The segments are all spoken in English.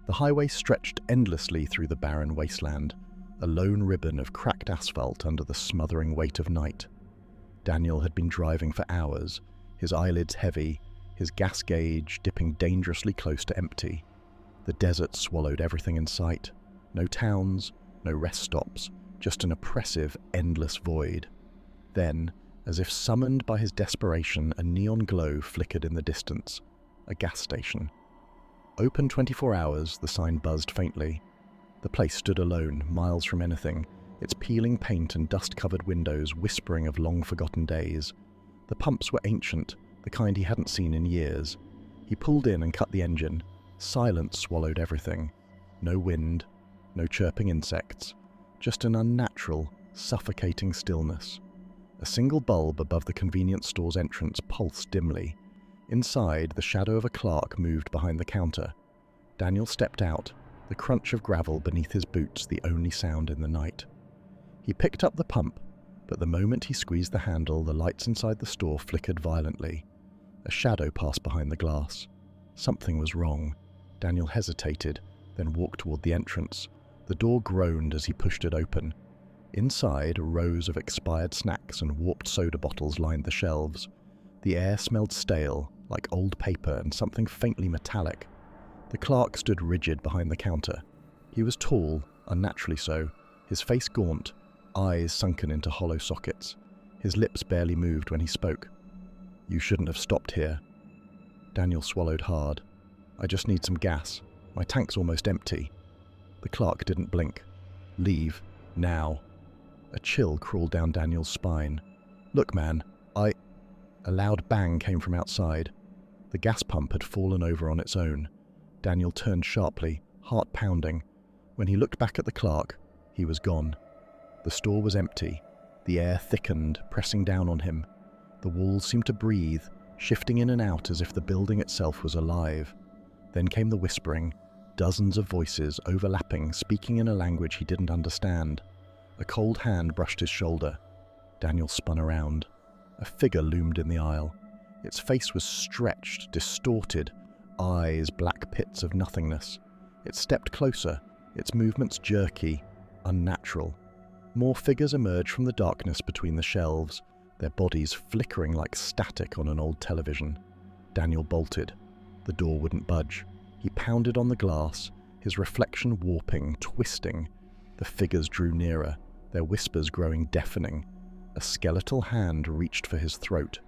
The highway stretched endlessly through the barren wasteland, a lone ribbon of cracked asphalt under the smothering weight of night. Daniel had been driving for hours, his eyelids heavy, his gas gauge dipping dangerously close to empty. The desert swallowed everything in sight. No towns, no rest stops, just an oppressive, endless void. Then, as if summoned by his desperation, a neon glow flickered in the distance. A gas station. Open 24 hours, the sign buzzed faintly. The place stood alone, miles from anything, its peeling paint and dust-covered windows whispering of long-forgotten days. The pumps were ancient, the kind he hadn't seen in years. He pulled in and cut the engine. Silence swallowed everything. No wind, no chirping insects, just an unnatural, suffocating stillness. A single bulb above the convenience store's entrance pulsed dimly. Inside, the shadow of a clerk moved behind the counter. Daniel stepped out, the crunch of gravel beneath his boots the only sound in the night. He picked up the pump, but the moment he squeezed the handle, the lights inside the store flickered violently. A shadow passed behind the glass. Something was wrong. Daniel hesitated, then walked toward the entrance. The door groaned as he pushed it open. Inside, rows of expired snacks and warped soda bottles lined the shelves. The air smelled stale, like old paper and something faintly metallic. The clerk stood rigid behind the counter. He was tall, unnaturally so, his face gaunt, eyes sunken into hollow sockets. His lips barely moved when he spoke. "You shouldn't have stopped here." Daniel swallowed hard. "I just need some gas. My tank's almost empty." The clerk didn't blink. "Leave. Now." A chill crawled down Daniel's spine. "Look, man, A loud bang came from outside. The gas pump had fallen over on its own. Daniel turned sharply, heart pounding. When he looked back at the clerk, he was gone. The store was empty. The air thickened, pressing down on him. The walls seemed to breathe, shifting in and out as if the building itself was alive. Then came the whispering, dozens of voices overlapping, speaking in a language he didn't understand. A cold hand brushed his shoulder. Daniel spun around. A figure loomed in the aisle. Its face was stretched, distorted, eyes black pits of nothingness. It stepped closer, its movements jerky, unnatural. More figures emerged from the darkness between the shelves, their bodies flickering like static on an old television. Daniel bolted. The door wouldn't budge. He pounded on the glass, his reflection warping, twisting. The figures drew nearer, their whispers growing deafening. A skeletal hand reached for his throat.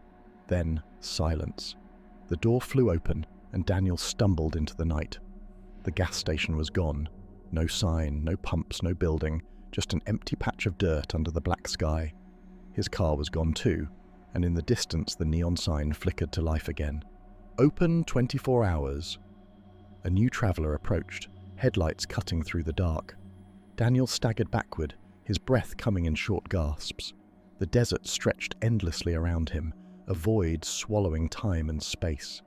Then, silence. The door flew open, and Daniel stumbled into the night. The gas station was gone. No sign, no pumps, no building, just an empty patch of dirt under the black sky. His car was gone too, and in the distance the neon sign flickered to life again. Open 24 hours. A new traveler approached, headlights cutting through the dark. Daniel staggered backward, his breath coming in short gasps. The desert stretched endlessly around him, a void swallowing time and space.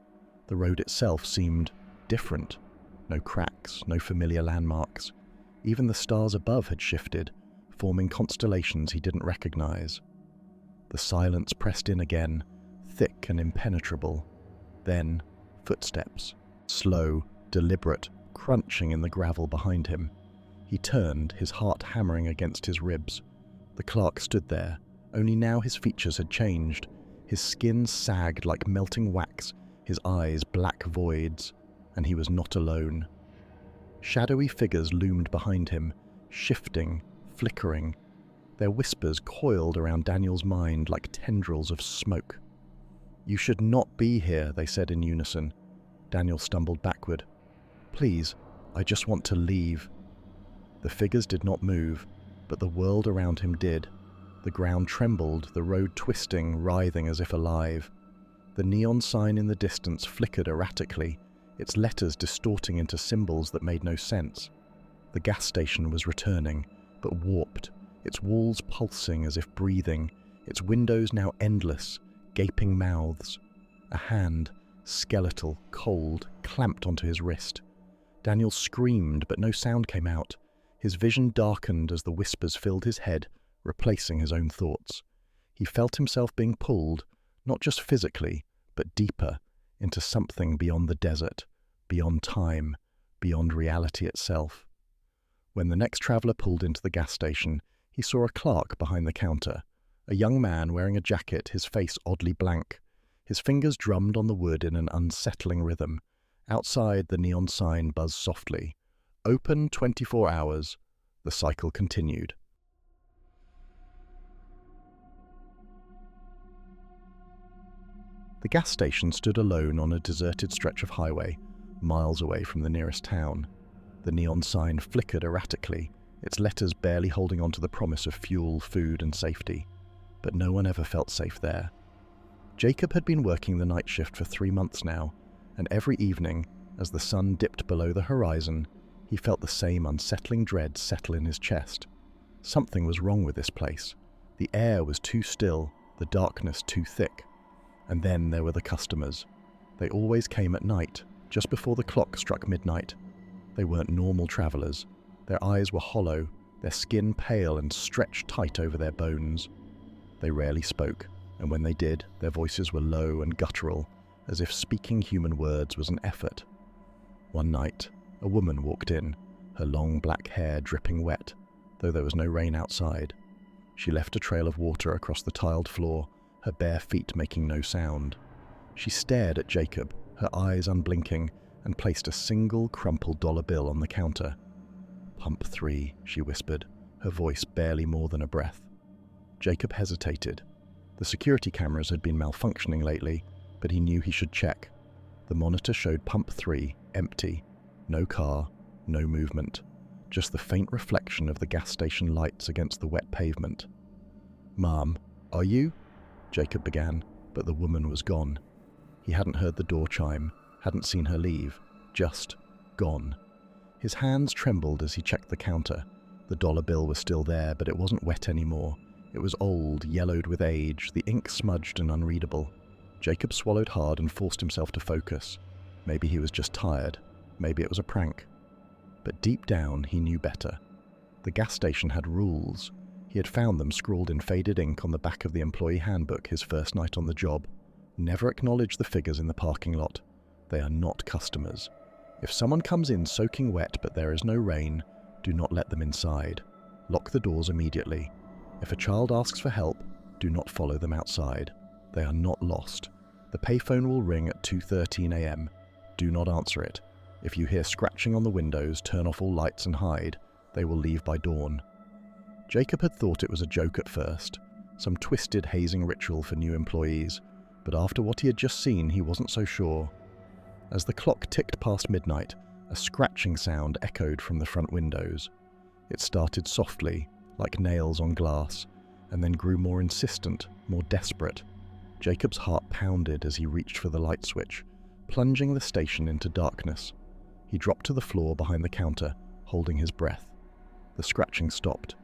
The road itself seemed different. No cracks, no familiar landmarks. Even the stars above had shifted, forming constellations he didn't recognize. The silence pressed in again, thick and impenetrable. Then, footsteps, slow, deliberate, crunching in the gravel behind him. He turned, his heart hammering against his ribs. The clerk stood there, only now his features had changed. His skin sagged like melting wax, his eyes black voids, and he was not alone. Shadowy figures loomed behind him, shifting, flickering. Their whispers coiled around Daniel's mind like tendrils of smoke. "You should not be here," they said in unison. Daniel stumbled backward. "Please, I just want to leave." The figures did not move, but the world around him did. The ground trembled, the road twisting, writhing as if alive. The neon sign in the distance flickered erratically, its letters distorting into symbols that made no sense. The gas station was returning, but warped, its walls pulsing as if breathing, its windows now endless, gaping mouths. A hand, skeletal, cold, clamped onto his wrist. Daniel screamed, but no sound came out. His vision darkened as the whispers filled his head, replacing his own thoughts. He felt himself being pulled, not just physically, but deeper, into something beyond the desert, beyond time, beyond reality itself. When the next traveller pulled into the gas station, he saw a clerk behind the counter, a young man wearing a jacket, his face oddly blank. His fingers drummed on the wood in an unsettling rhythm. Outside, the neon sign buzzed softly. Open 24 hours. The cycle continued. The gas station stood alone on a deserted stretch of highway, miles away from the nearest town. The neon sign flickered erratically, its letters barely holding on to the promise of fuel, food, and safety. But no one ever felt safe there. Jacob had been working the night shift for 3 months now, and every evening, as the sun dipped below the horizon, he felt the same unsettling dread settle in his chest. Something was wrong with this place. The air was too still, the darkness too thick. And then there were the customers. They always came at night, just before the clock struck midnight. They weren't normal travelers. Their eyes were hollow, their skin pale and stretched tight over their bones. They rarely spoke, and when they did, their voices were low and guttural, as if speaking human words was an effort. One night, a woman walked in, her long black hair dripping wet, though there was no rain outside. She left a trail of water across the tiled floor, her bare feet making no sound. She stared at Jacob, her eyes unblinking, and placed a single crumpled dollar bill on the counter. "Pump 3, she whispered, her voice barely more than a breath. Jacob hesitated. The security cameras had been malfunctioning lately, but he knew he should check. The monitor showed pump 3 empty. No car, no movement. Just the faint reflection of the gas station lights against the wet pavement. "Ma'am, are you?" Jacob began, but the woman was gone. He hadn't heard the door chime, hadn't seen her leave, just gone. His hands trembled as he checked the counter. The dollar bill was still there, but it wasn't wet anymore. It was old, yellowed with age, the ink smudged and unreadable. Jacob swallowed hard and forced himself to focus. Maybe he was just tired. Maybe it was a prank. But deep down, he knew better. The gas station had rules. He had found them scrawled in faded ink on the back of the employee handbook his first night on the job. Never acknowledge the figures in the parking lot. They are not customers. If someone comes in soaking wet but there is no rain, do not let them inside. Lock the doors immediately. If a child asks for help, do not follow them outside. They are not lost. The payphone will ring at 2:13 a.m. Do not answer it. If you hear scratching on the windows, turn off all lights and hide. They will leave by dawn. Jacob had thought it was a joke at first, some twisted hazing ritual for new employees, but after what he had just seen, he wasn't so sure. As the clock ticked past midnight, a scratching sound echoed from the front windows. It started softly, like nails on glass, and then grew more insistent, more desperate. Jacob's heart pounded as he reached for the light switch, plunging the station into darkness. He dropped to the floor behind the counter, holding his breath. The scratching stopped.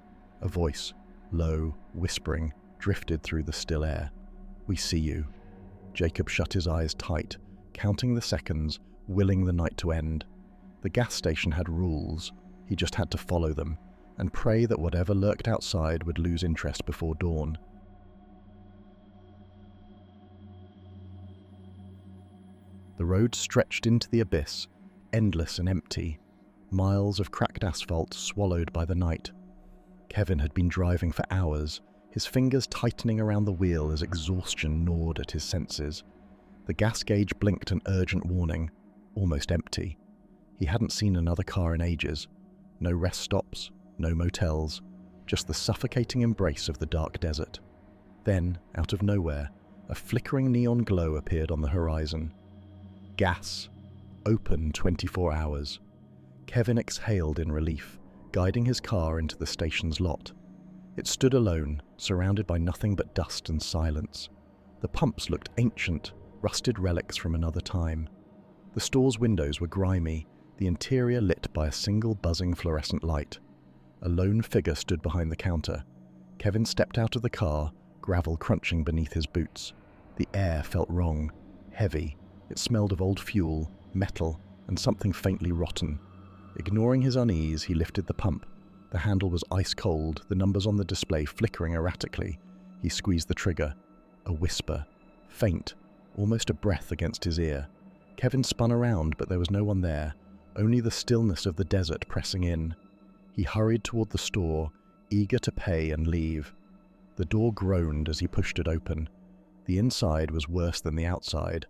A voice, low, whispering, drifted through the still air. "We see you." Jacob shut his eyes tight, counting the seconds, willing the night to end. The gas station had rules. He just had to follow them, and pray that whatever lurked outside would lose interest before dawn. The road stretched into the abyss, endless and empty, miles of cracked asphalt swallowed by the night. Kevin had been driving for hours, his fingers tightening around the wheel as exhaustion gnawed at his senses. The gas gauge blinked an urgent warning, almost empty. He hadn't seen another car in ages. No rest stops, no motels, just the suffocating embrace of the dark desert. Then, out of nowhere, a flickering neon glow appeared on the horizon. Gas. Open 24 hours. Kevin exhaled in relief, guiding his car into the station's lot. It stood alone, surrounded by nothing but dust and silence. The pumps looked ancient, rusted relics from another time. The store's windows were grimy, the interior lit by a single buzzing fluorescent light. A lone figure stood behind the counter. Kevin stepped out of the car, gravel crunching beneath his boots. The air felt wrong, heavy. It smelled of old fuel, metal, and something faintly rotten. Ignoring his unease, he lifted the pump. The handle was ice cold, the numbers on the display flickering erratically. He squeezed the trigger. A whisper, faint, almost a breath against his ear. Kevin spun around, but there was no one there. only the stillness of the desert pressing in. He hurried toward the store, eager to pay and leave. The door groaned as he pushed it open. The inside was worse than the outside.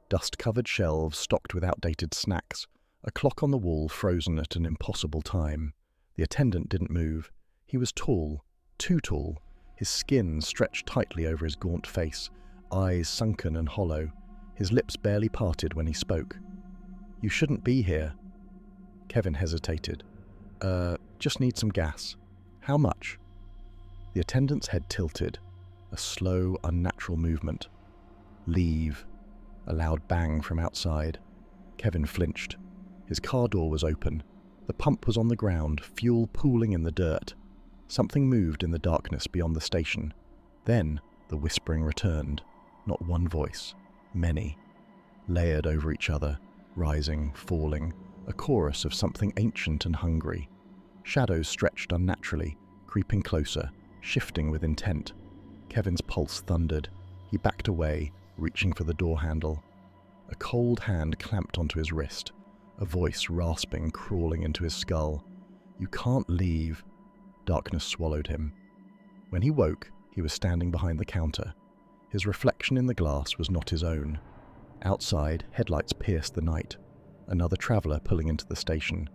Dust-covered shelves stocked with outdated snacks, a clock on the wall frozen at an impossible time. The attendant didn't move. He was tall, too tall, his skin stretched tightly over his gaunt face, eyes sunken and hollow, his lips barely parted when he spoke. "You shouldn't be here." Kevin hesitated. Just need some gas." "How much?" The attendant's head tilted, a slow, unnatural movement. "Leave." A loud bang from outside. Kevin flinched. His car door was open. The pump was on the ground, fuel pooling in the dirt. Something moved in the darkness beyond the station. Then the whispering returned. Not one voice, many, layered over each other, rising, falling, a chorus of something ancient and hungry. Shadows stretched unnaturally, creeping closer, shifting with intent. Kevin's pulse thundered. He backed away, reaching for the door handle. A cold hand clamped onto his wrist, a voice rasping, crawling into his skull. "You can't leave." Darkness swallowed him. When he woke, he was standing behind the counter. His reflection in the glass was not his own. Outside, headlights pierced the night. Another traveller pulling into the station.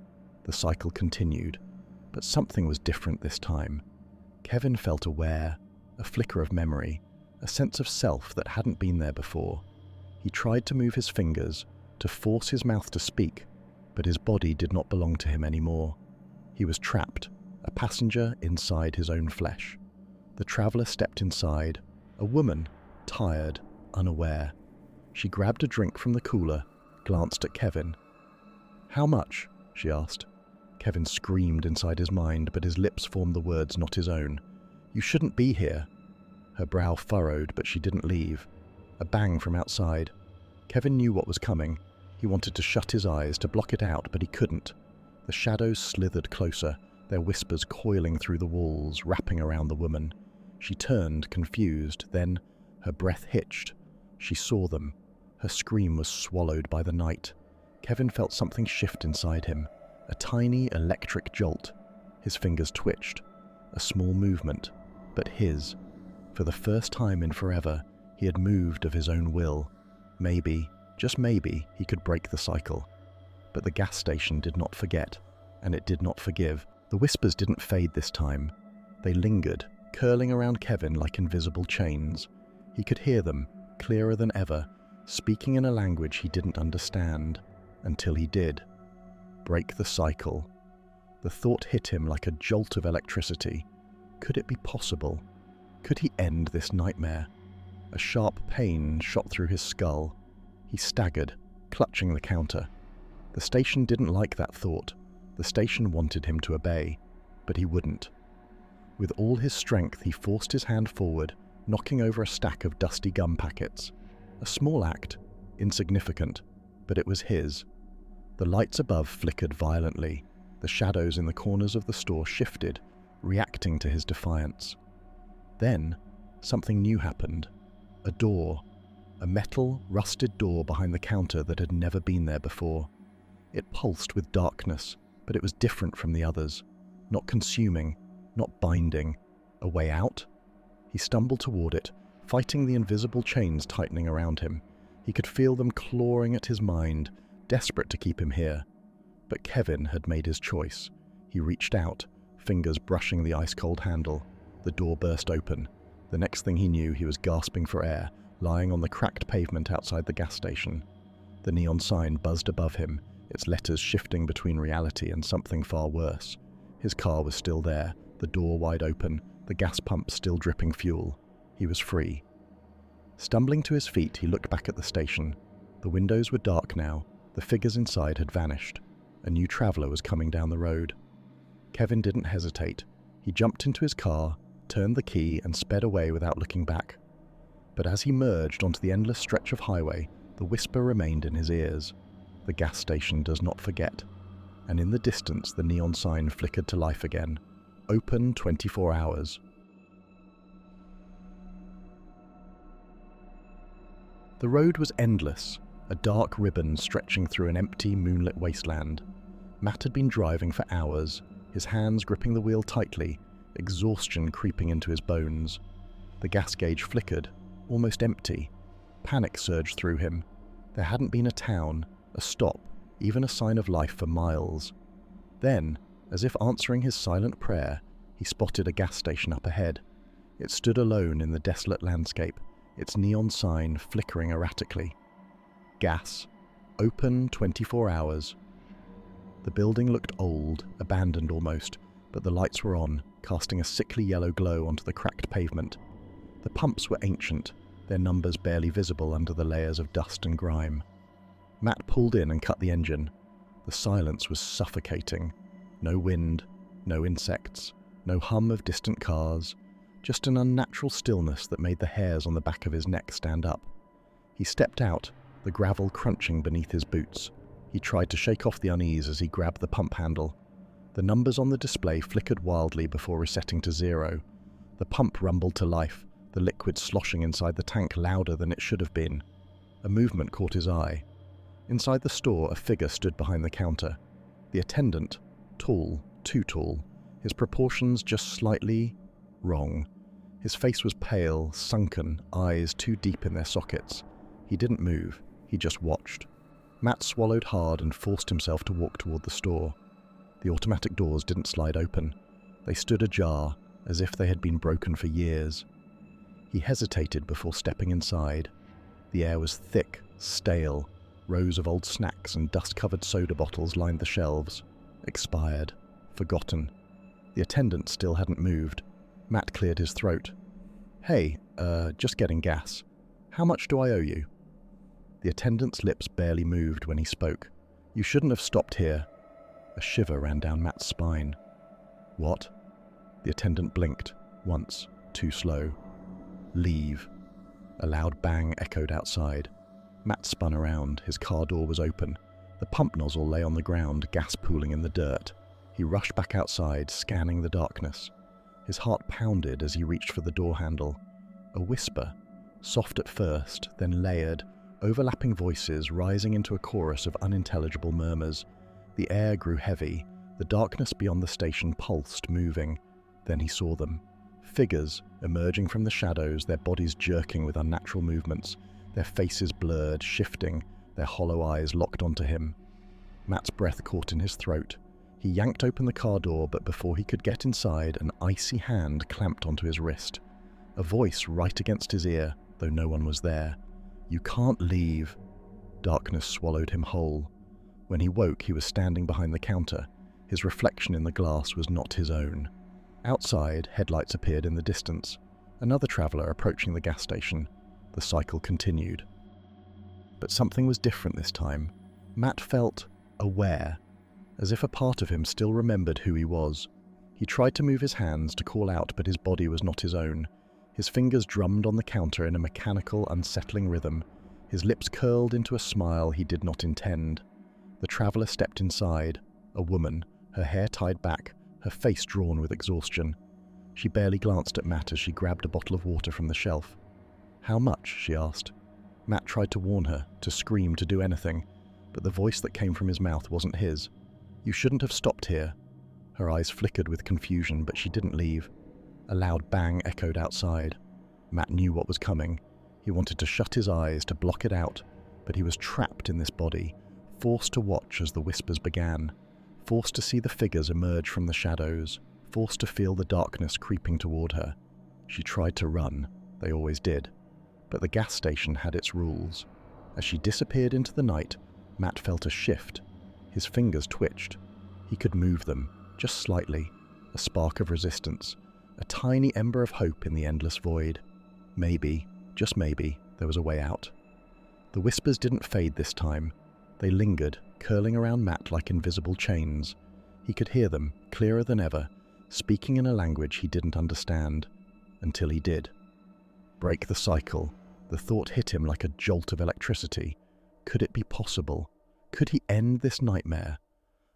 The cycle continued, but something was different this time. Kevin felt aware, a flicker of memory, a sense of self that hadn't been there before. He tried to move his fingers, to force his mouth to speak, but his body did not belong to him anymore. He was trapped, a passenger inside his own flesh. The traveller stepped inside, a woman, tired, unaware. She grabbed a drink from the cooler, glanced at Kevin. "How much?" she asked. Kevin screamed inside his mind, but his lips formed the words not his own. "You shouldn't be here." Her brow furrowed, but she didn't leave. A bang from outside. Kevin knew what was coming. He wanted to shut his eyes, to block it out, but he couldn't. The shadows slithered closer, their whispers coiling through the walls, wrapping around the woman. She turned, confused, then her breath hitched. She saw them. Her scream was swallowed by the night. Kevin felt something shift inside him, a tiny electric jolt. His fingers twitched. A small movement, but his. For the first time in forever, he had moved of his own will. Maybe, just maybe, he could break the cycle. But the gas station did not forget, and it did not forgive. The whispers didn't fade this time. They lingered, curling around Kevin like invisible chains. He could hear them, clearer than ever, speaking in a language he didn't understand, until he did. Break the cycle. The thought hit him like a jolt of electricity. Could it be possible? Could he end this nightmare? A sharp pain shot through his skull. He staggered, clutching the counter. The station didn't like that thought. The station wanted him to obey, but he wouldn't. With all his strength, he forced his hand forward, knocking over a stack of dusty gum packets. A small act, insignificant, but it was his. The lights above flickered violently. The shadows in the corners of the store shifted, reacting to his defiance. Then, something new happened. A door. A metal, rusted door behind the counter that had never been there before. It pulsed with darkness, but it was different from the others. Not consuming, not binding. A way out? He stumbled toward it, fighting the invisible chains tightening around him. He could feel them clawing at his mind, desperate to keep him here. But Kevin had made his choice. He reached out, fingers brushing the ice-cold handle. The door burst open. The next thing he knew, he was gasping for air, lying on the cracked pavement outside the gas station. The neon sign buzzed above him, its letters shifting between reality and something far worse. His car was still there, the door wide open, the gas pump still dripping fuel. He was free. Stumbling to his feet, he looked back at the station. The windows were dark now. The figures inside had vanished. A new traveller was coming down the road. Kevin didn't hesitate. He jumped into his car, turned the key, and sped away without looking back. But as he merged onto the endless stretch of highway, the whisper remained in his ears. The gas station does not forget. And in the distance, the neon sign flickered to life again. Open 24 hours. The road was endless, a dark ribbon stretching through an empty, moonlit wasteland. Matt had been driving for hours, his hands gripping the wheel tightly, exhaustion creeping into his bones. The gas gauge flickered, almost empty. Panic surged through him. There hadn't been a town, a stop, even a sign of life for miles. Then, as if answering his silent prayer, he spotted a gas station up ahead. It stood alone in the desolate landscape, its neon sign flickering erratically. Gas. Open 24 hours. The building looked old, abandoned almost, but the lights were on, casting a sickly yellow glow onto the cracked pavement. The pumps were ancient, their numbers barely visible under the layers of dust and grime. Matt pulled in and cut the engine. The silence was suffocating. No wind, no insects, no hum of distant cars, just an unnatural stillness that made the hairs on the back of his neck stand up. He stepped out, the gravel crunching beneath his boots. He tried to shake off the unease as he grabbed the pump handle. The numbers on the display flickered wildly before resetting to 0. The pump rumbled to life, the liquid sloshing inside the tank louder than it should have been. A movement caught his eye. Inside the store, a figure stood behind the counter. The attendant, tall, too tall, his proportions just slightly wrong. His face was pale, sunken, eyes too deep in their sockets. He didn't move, he just watched. Matt swallowed hard and forced himself to walk toward the store. The automatic doors didn't slide open. They stood ajar, as if they had been broken for years. He hesitated before stepping inside. The air was thick, stale. Rows of old snacks and dust-covered soda bottles lined the shelves. Expired. Forgotten. The attendant still hadn't moved. Matt cleared his throat. "Hey, just getting gas. How much do I owe you?" The attendant's lips barely moved when he spoke. "You shouldn't have stopped here." A shiver ran down Matt's spine. "What?" The attendant blinked, once, too slow. "Leave." A loud bang echoed outside. Matt spun around. His car door was open. The pump nozzle lay on the ground, gas pooling in the dirt. He rushed back outside, scanning the darkness. His heart pounded as he reached for the door handle. A whisper, soft at first, then layered, overlapping voices rising into a chorus of unintelligible murmurs. The air grew heavy. The darkness beyond the station pulsed, moving. Then he saw them. Figures emerging from the shadows, their bodies jerking with unnatural movements, their faces blurred, shifting, their hollow eyes locked onto him. Matt's breath caught in his throat. He yanked open the car door, but before he could get inside, an icy hand clamped onto his wrist. A voice right against his ear, though no one was there. "You can't leave." Darkness swallowed him whole. When he woke, he was standing behind the counter. His reflection in the glass was not his own. Outside, headlights appeared in the distance. Another traveller approaching the gas station. The cycle continued. But something was different this time. Matt felt aware, as if a part of him still remembered who he was. He tried to move his hands to call out, but his body was not his own. His fingers drummed on the counter in a mechanical, unsettling rhythm. His lips curled into a smile he did not intend. The traveller stepped inside, a woman, her hair tied back, her face drawn with exhaustion. She barely glanced at Matt as she grabbed a bottle of water from the shelf. "How much?" she asked. Matt tried to warn her, to scream, to do anything, but the voice that came from his mouth wasn't his. "You shouldn't have stopped here." Her eyes flickered with confusion, but she didn't leave. A loud bang echoed outside. Matt knew what was coming. He wanted to shut his eyes, to block it out, but he was trapped in this body, forced to watch as the whispers began, forced to see the figures emerge from the shadows, forced to feel the darkness creeping toward her. She tried to run. They always did. But the gas station had its rules. As she disappeared into the night, Matt felt a shift. His fingers twitched. He could move them, just slightly, a spark of resistance, a tiny ember of hope in the endless void. Maybe, just maybe, there was a way out. The whispers didn't fade this time. They lingered, curling around Matt like invisible chains. He could hear them, clearer than ever, speaking in a language he didn't understand, until he did. Break the cycle. The thought hit him like a jolt of electricity. Could it be possible? Could he end this nightmare?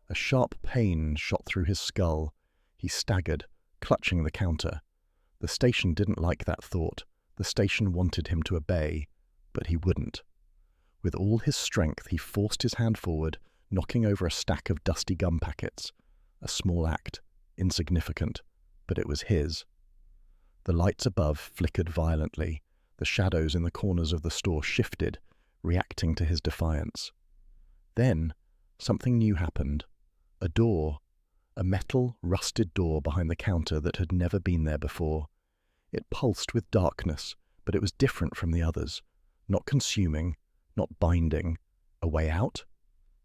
A sharp pain shot through his skull. He staggered, clutching the counter. The station didn't like that thought. The station wanted him to obey, but he wouldn't. With all his strength, he forced his hand forward, knocking over a stack of dusty gum packets. A small act, insignificant, but it was his. The lights above flickered violently. The shadows in the corners of the store shifted, reacting to his defiance. Then, something new happened. A door. A metal, rusted door behind the counter that had never been there before. It pulsed with darkness, but it was different from the others. Not consuming, not binding. A way out?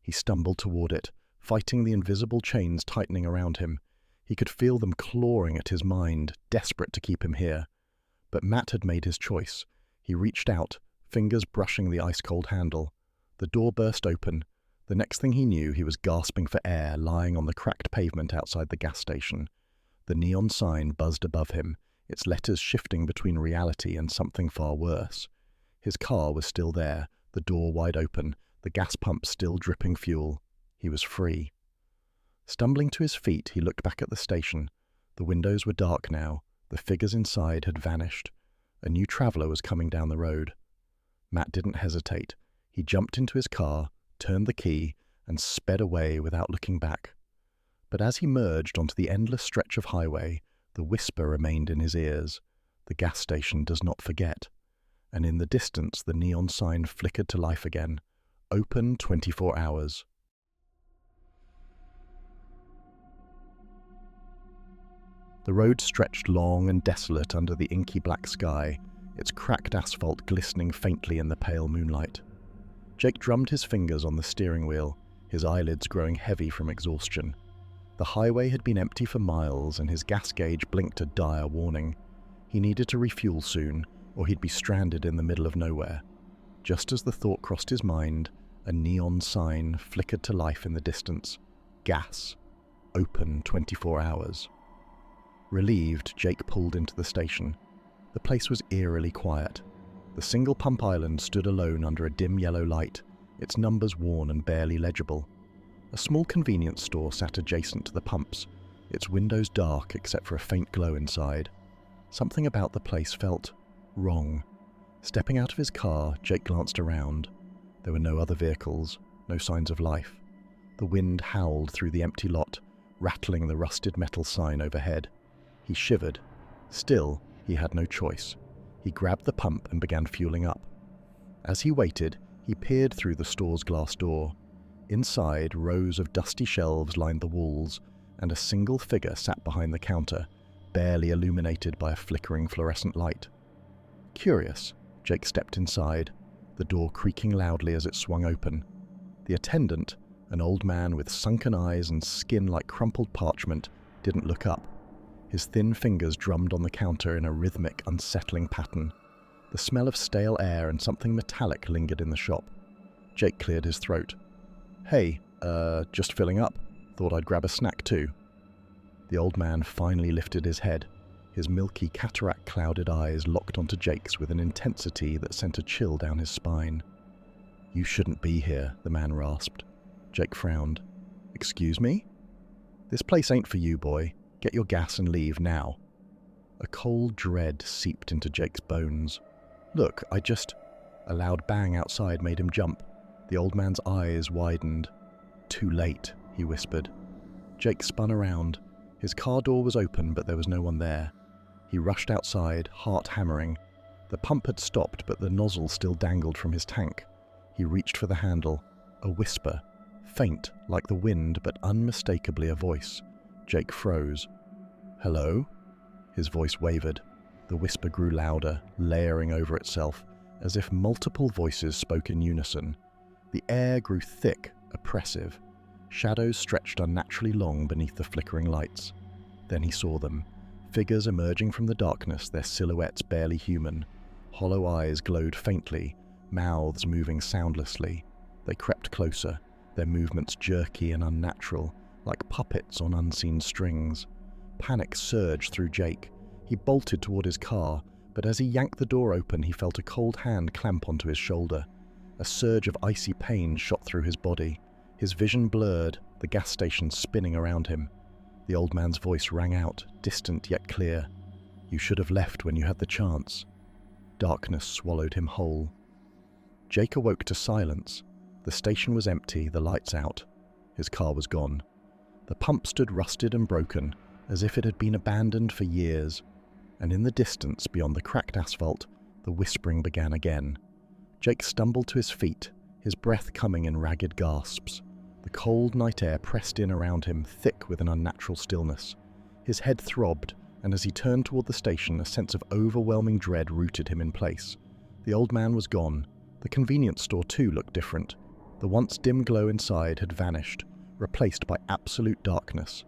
He stumbled toward it, fighting the invisible chains tightening around him. He could feel them clawing at his mind, desperate to keep him here. But Matt had made his choice. He reached out, fingers brushing the ice-cold handle. The door burst open. The next thing he knew, he was gasping for air, lying on the cracked pavement outside the gas station. The neon sign buzzed above him, its letters shifting between reality and something far worse. His car was still there, the door wide open, the gas pump still dripping fuel. He was free. Stumbling to his feet, he looked back at the station. The windows were dark now. The figures inside had vanished. A new traveller was coming down the road. Matt didn't hesitate. He jumped into his car, turned the key, and sped away without looking back. But as he merged onto the endless stretch of highway, the whisper remained in his ears. The gas station does not forget. And in the distance, the neon sign flickered to life again. Open 24 hours. The road stretched long and desolate under the inky black sky, its cracked asphalt glistening faintly in the pale moonlight. Jake drummed his fingers on the steering wheel, his eyelids growing heavy from exhaustion. The highway had been empty for miles, and his gas gauge blinked a dire warning. He needed to refuel soon, or he'd be stranded in the middle of nowhere. Just as the thought crossed his mind, a neon sign flickered to life in the distance. Gas. Open 24 hours. Relieved, Jake pulled into the station. The place was eerily quiet. The single pump island stood alone under a dim yellow light, its numbers worn and barely legible. A small convenience store sat adjacent to the pumps, its windows dark except for a faint glow inside. Something about the place felt wrong. Stepping out of his car, Jake glanced around. There were no other vehicles, no signs of life. The wind howled through the empty lot, rattling the rusted metal sign overhead. He shivered. Still, he had no choice. He grabbed the pump and began fueling up. As he waited, he peered through the store's glass door. Inside, rows of dusty shelves lined the walls, and a single figure sat behind the counter, barely illuminated by a flickering fluorescent light. Curious, Jake stepped inside, the door creaking loudly as it swung open. The attendant, an old man with sunken eyes and skin like crumpled parchment, didn't look up. His thin fingers drummed on the counter in a rhythmic, unsettling pattern. The smell of stale air and something metallic lingered in the shop. Jake cleared his throat. "Hey, just filling up. Thought I'd grab a snack too." The old man finally lifted his head. His milky, cataract-clouded eyes locked onto Jake's with an intensity that sent a chill down his spine. "You shouldn't be here," the man rasped. Jake frowned. "Excuse me? This place ain't for you, boy. Get your gas and leave now." A cold dread seeped into Jake's bones. "Look, A loud bang outside made him jump. The old man's eyes widened. "Too late," he whispered. Jake spun around. His car door was open, but there was no one there. He rushed outside, heart hammering. The pump had stopped, but the nozzle still dangled from his tank. He reached for the handle. A whisper, faint like the wind, but unmistakably a voice. Jake froze. "Hello?" His voice wavered. The whisper grew louder, layering over itself, as if multiple voices spoke in unison. The air grew thick, oppressive. Shadows stretched unnaturally long beneath the flickering lights. Then he saw them. Figures emerging from the darkness, their silhouettes barely human. Hollow eyes glowed faintly, mouths moving soundlessly. They crept closer, their movements jerky and unnatural, like puppets on unseen strings. Panic surged through Jake. He bolted toward his car, but as he yanked the door open, he felt a cold hand clamp onto his shoulder. A surge of icy pain shot through his body. His vision blurred, the gas station spinning around him. The old man's voice rang out, distant yet clear. "You should have left when you had the chance." Darkness swallowed him whole. Jake awoke to silence. The station was empty, the lights out. His car was gone. The pump stood rusted and broken, as if it had been abandoned for years, and in the distance beyond the cracked asphalt, the whispering began again. Jake stumbled to his feet, his breath coming in ragged gasps. The cold night air pressed in around him, thick with an unnatural stillness. His head throbbed, and as he turned toward the station, a sense of overwhelming dread rooted him in place. The old man was gone. The convenience store too looked different. The once dim glow inside had vanished, replaced by absolute darkness.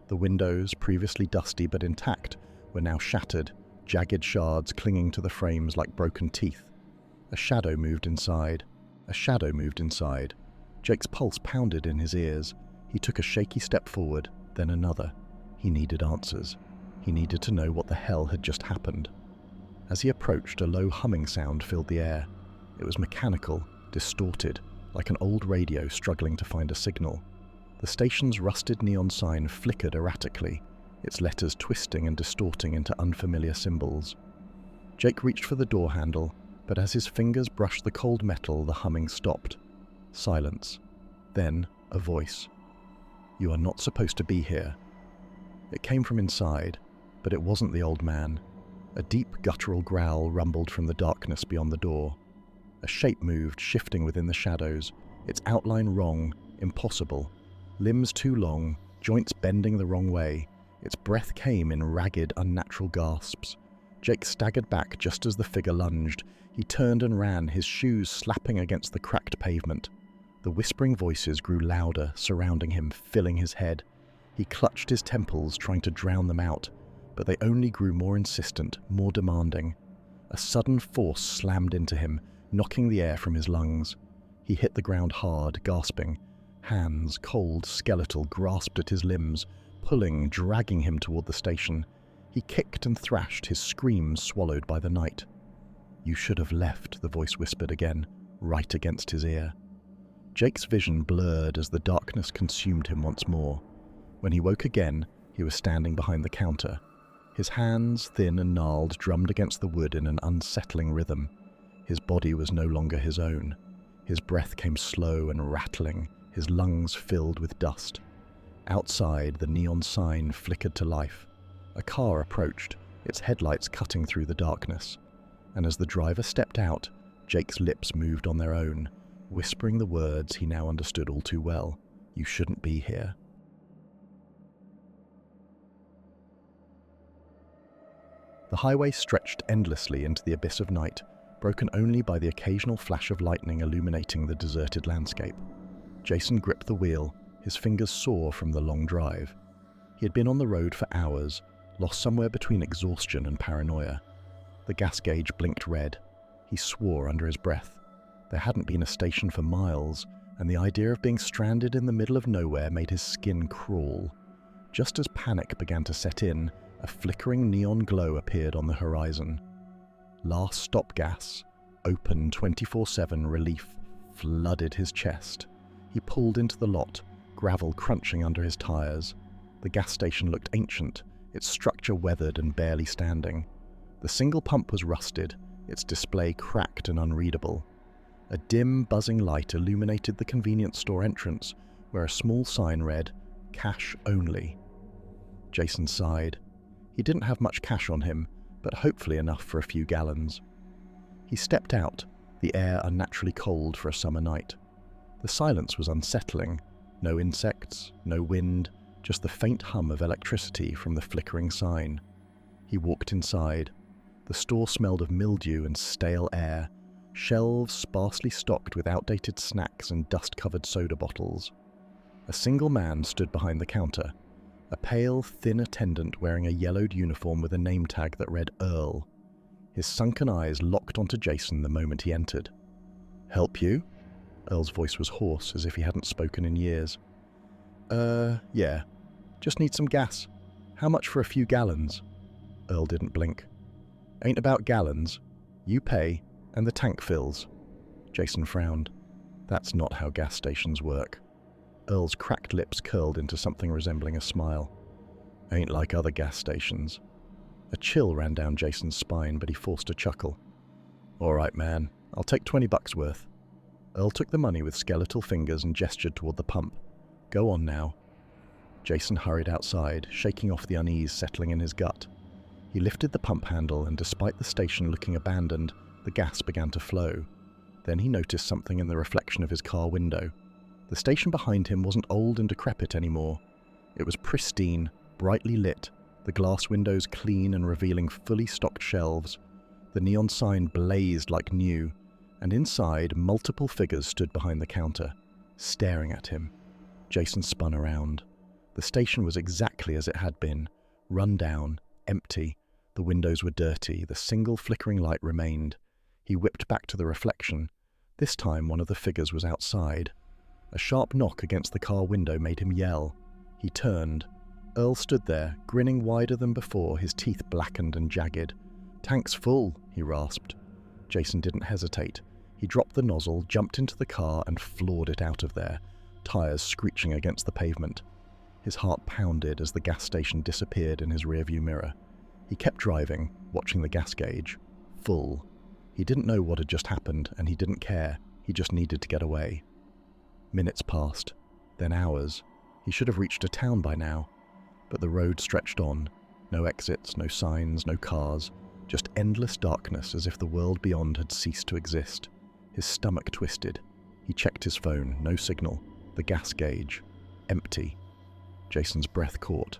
The windows, previously dusty but intact, were now shattered, jagged shards clinging to the frames like broken teeth. A shadow moved inside. A shadow moved inside. Jake's pulse pounded in his ears. He took a shaky step forward, then another. He needed answers. He needed to know what the hell had just happened. As he approached, a low humming sound filled the air. It was mechanical, distorted, like an old radio struggling to find a signal. The station's rusted neon sign flickered erratically, its letters twisting and distorting into unfamiliar symbols. Jake reached for the door handle, but as his fingers brushed the cold metal, the humming stopped. Silence. Then, a voice. "You are not supposed to be here." It came from inside, but it wasn't the old man. A deep guttural growl rumbled from the darkness beyond the door. A shape moved, shifting within the shadows, its outline wrong, impossible. Limbs too long, joints bending the wrong way. Its breath came in ragged, unnatural gasps. Jake staggered back just as the figure lunged. He turned and ran, his shoes slapping against the cracked pavement. The whispering voices grew louder, surrounding him, filling his head. He clutched his temples, trying to drown them out, but they only grew more insistent, more demanding. A sudden force slammed into him, knocking the air from his lungs. He hit the ground hard, gasping. Hands, cold, skeletal, grasped at his limbs, pulling, dragging him toward the station. He kicked and thrashed, his screams swallowed by the night. "You should have left," the voice whispered again, right against his ear. Jake's vision blurred as the darkness consumed him once more. When he woke again, he was standing behind the counter. His hands, thin and gnarled, drummed against the wood in an unsettling rhythm. His body was no longer his own. His breath came slow and rattling, his lungs filled with dust. Outside, the neon sign flickered to life. A car approached, its headlights cutting through the darkness. And as the driver stepped out, Jake's lips moved on their own, whispering the words he now understood all too well. "You shouldn't be here." The highway stretched endlessly into the abyss of night, broken only by the occasional flash of lightning illuminating the deserted landscape. Jason gripped the wheel, his fingers sore from the long drive. He had been on the road for hours, lost somewhere between exhaustion and paranoia. The gas gauge blinked red. He swore under his breath. There hadn't been a station for miles, and the idea of being stranded in the middle of nowhere made his skin crawl. Just as panic began to set in, a flickering neon glow appeared on the horizon. Last stop gas, open 24/7 relief, flooded his chest. He pulled into the lot, gravel crunching under his tires. The gas station looked ancient, its structure weathered and barely standing. The single pump was rusted, its display cracked and unreadable. A dim, buzzing light illuminated the convenience store entrance, where a small sign read, "Cash only." Jason sighed. He didn't have much cash on him, but hopefully enough for a few gallons. He stepped out, the air unnaturally cold for a summer night. The silence was unsettling. No insects, no wind, just the faint hum of electricity from the flickering sign. He walked inside. The store smelled of mildew and stale air, shelves sparsely stocked with outdated snacks and dust-covered soda bottles. A single man stood behind the counter, a pale, thin attendant wearing a yellowed uniform with a name tag that read Earl. His sunken eyes locked onto Jason the moment he entered. "Help you?" Earl's voice was hoarse, as if he hadn't spoken in years. Yeah. Just need some gas. How much for a few gallons?" Earl didn't blink. "Ain't about gallons. You pay, and the tank fills." Jason frowned. That's not how gas stations work. Earl's cracked lips curled into something resembling a smile. "Ain't like other gas stations." A chill ran down Jason's spine, but he forced a chuckle. "All right, man. I'll take $20 worth." Earl took the money with skeletal fingers and gestured toward the pump. Go on now." Jason hurried outside, shaking off the unease settling in his gut. He lifted the pump handle, and despite the station looking abandoned, the gas began to flow. Then he noticed something in the reflection of his car window. The station behind him wasn't old and decrepit anymore. It was pristine, brightly lit, the glass windows clean and revealing fully stocked shelves. The neon sign blazed like new, and inside, multiple figures stood behind the counter, staring at him. Jason spun around. The station was exactly as it had been, run down, empty. The windows were dirty, the single flickering light remained. He whipped back to the reflection. This time one of the figures was outside. A sharp knock against the car window made him yell. He turned. Earl stood there, grinning wider than before, his teeth blackened and jagged. "Tank's full," he rasped. Jason didn't hesitate. He dropped the nozzle, jumped into the car, and floored it out of there, tires screeching against the pavement. His heart pounded as the gas station disappeared in his rearview mirror. He kept driving, watching the gas gauge. Full. He didn't know what had just happened, and he didn't care. He just needed to get away. Minutes passed, then hours. He should have reached a town by now. But the road stretched on. No exits, no signs, no cars. Just endless darkness, as if the world beyond had ceased to exist. His stomach twisted. He checked his phone. No signal. The gas gauge. Empty. Jason's breath caught.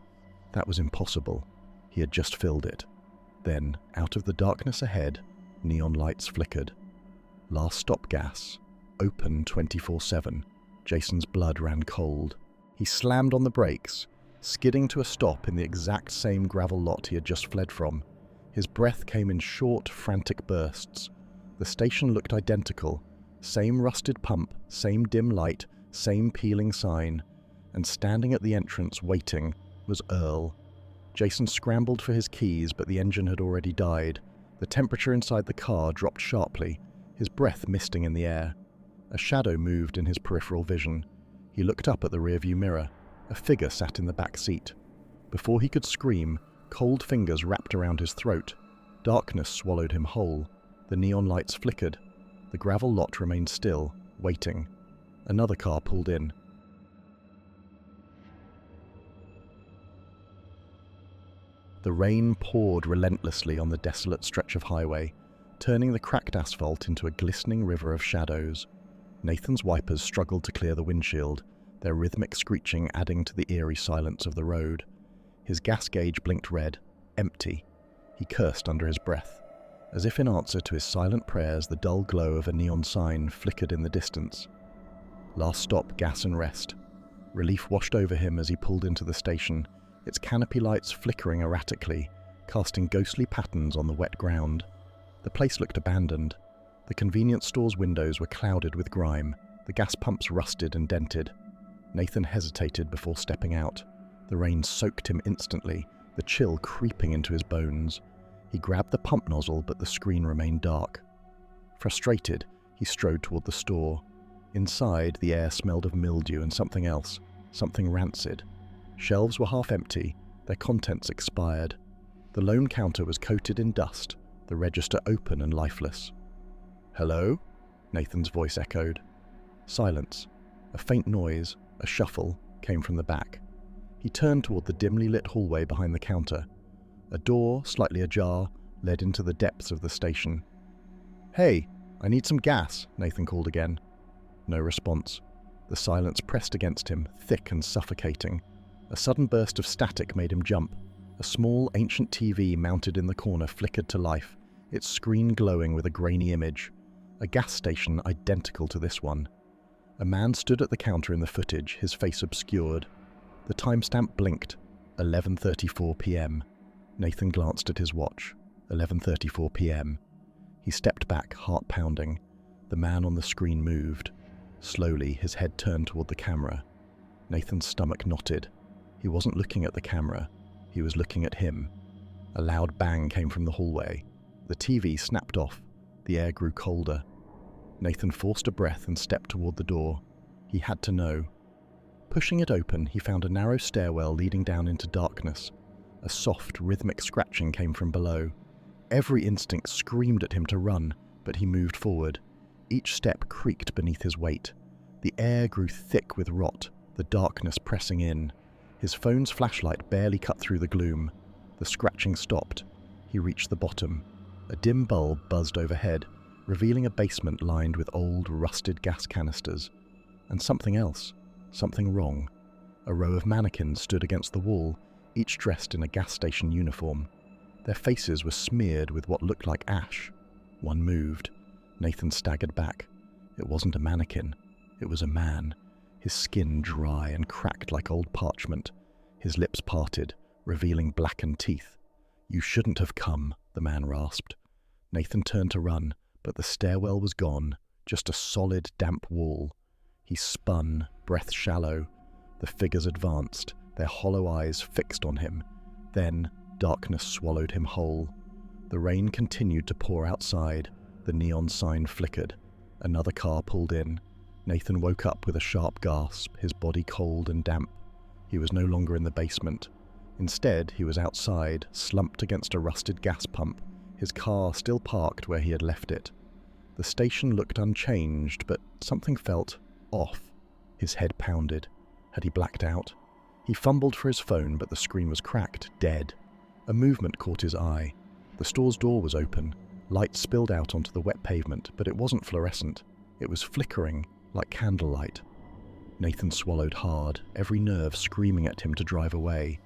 That was impossible. He had just filled it. Then, out of the darkness ahead, neon lights flickered. Last stop gas. Open 24/7. Jason's blood ran cold. He slammed on the brakes, skidding to a stop in the exact same gravel lot he had just fled from. His breath came in short, frantic bursts. The station looked identical. Same rusted pump, same dim light, same peeling sign. And standing at the entrance, waiting, was Earl. Jason scrambled for his keys, but the engine had already died. The temperature inside the car dropped sharply, his breath misting in the air. A shadow moved in his peripheral vision. He looked up at the rearview mirror. A figure sat in the back seat. Before he could scream, cold fingers wrapped around his throat. Darkness swallowed him whole. The neon lights flickered. The gravel lot remained still, waiting. Another car pulled in. The rain poured relentlessly on the desolate stretch of highway, turning the cracked asphalt into a glistening river of shadows. Nathan's wipers struggled to clear the windshield, their rhythmic screeching adding to the eerie silence of the road. His gas gauge blinked red, empty. He cursed under his breath. As if in answer to his silent prayers, the dull glow of a neon sign flickered in the distance. Last stop, gas and rest. Relief washed over him as he pulled into the station, its canopy lights flickering erratically, casting ghostly patterns on the wet ground. The place looked abandoned. The convenience store's windows were clouded with grime, the gas pumps rusted and dented. Nathan hesitated before stepping out. The rain soaked him instantly, the chill creeping into his bones. He grabbed the pump nozzle, but the screen remained dark. Frustrated, he strode toward the store. Inside, the air smelled of mildew and something else, something rancid. Shelves were half empty, their contents expired. The lone counter was coated in dust, the register open and lifeless. "Hello?" Nathan's voice echoed. Silence. A faint noise, a shuffle, came from the back. He turned toward the dimly lit hallway behind the counter. A door, slightly ajar, led into the depths of the station. "Hey, I need some gas," Nathan called again. No response. The silence pressed against him, thick and suffocating. A sudden burst of static made him jump. A small, ancient TV mounted in the corner flickered to life, its screen glowing with a grainy image. A gas station identical to this one. A man stood at the counter in the footage, his face obscured. The timestamp blinked. 11:34 p.m. Nathan glanced at his watch. 11:34 p.m. He stepped back, heart pounding. The man on the screen moved. Slowly, his head turned toward the camera. Nathan's stomach knotted. He wasn't looking at the camera. He was looking at him. A loud bang came from the hallway. The TV snapped off. The air grew colder. Nathan forced a breath and stepped toward the door. He had to know. Pushing it open, he found a narrow stairwell leading down into darkness. A soft, rhythmic scratching came from below. Every instinct screamed at him to run, but he moved forward. Each step creaked beneath his weight. The air grew thick with rot. the darkness pressing in. His phone's flashlight barely cut through the gloom. The scratching stopped. He reached the bottom. A dim bulb buzzed overhead, revealing a basement lined with old, rusted gas canisters. And something else. Something wrong. A row of mannequins stood against the wall, each dressed in a gas station uniform. Their faces were smeared with what looked like ash. One moved. Nathan staggered back. It wasn't a mannequin. It was a man, his skin dry and cracked like old parchment, his lips parted, revealing blackened teeth. "You shouldn't have come," the man rasped. Nathan turned to run, but the stairwell was gone, just a solid, damp wall. He spun, breath shallow. The figures advanced, their hollow eyes fixed on him. Then, darkness swallowed him whole. The rain continued to pour outside. The neon sign flickered. Another car pulled in. Nathan woke up with a sharp gasp, his body cold and damp. He was no longer in the basement. Instead, he was outside, slumped against a rusted gas pump, his car still parked where he had left it. The station looked unchanged, but something felt off. His head pounded. Had he blacked out? He fumbled for his phone, but the screen was cracked, dead. A movement caught his eye. The store's door was open. Light spilled out onto the wet pavement, but it wasn't fluorescent. It was flickering, like candlelight. Nathan swallowed hard, every nerve screaming at him to drive away.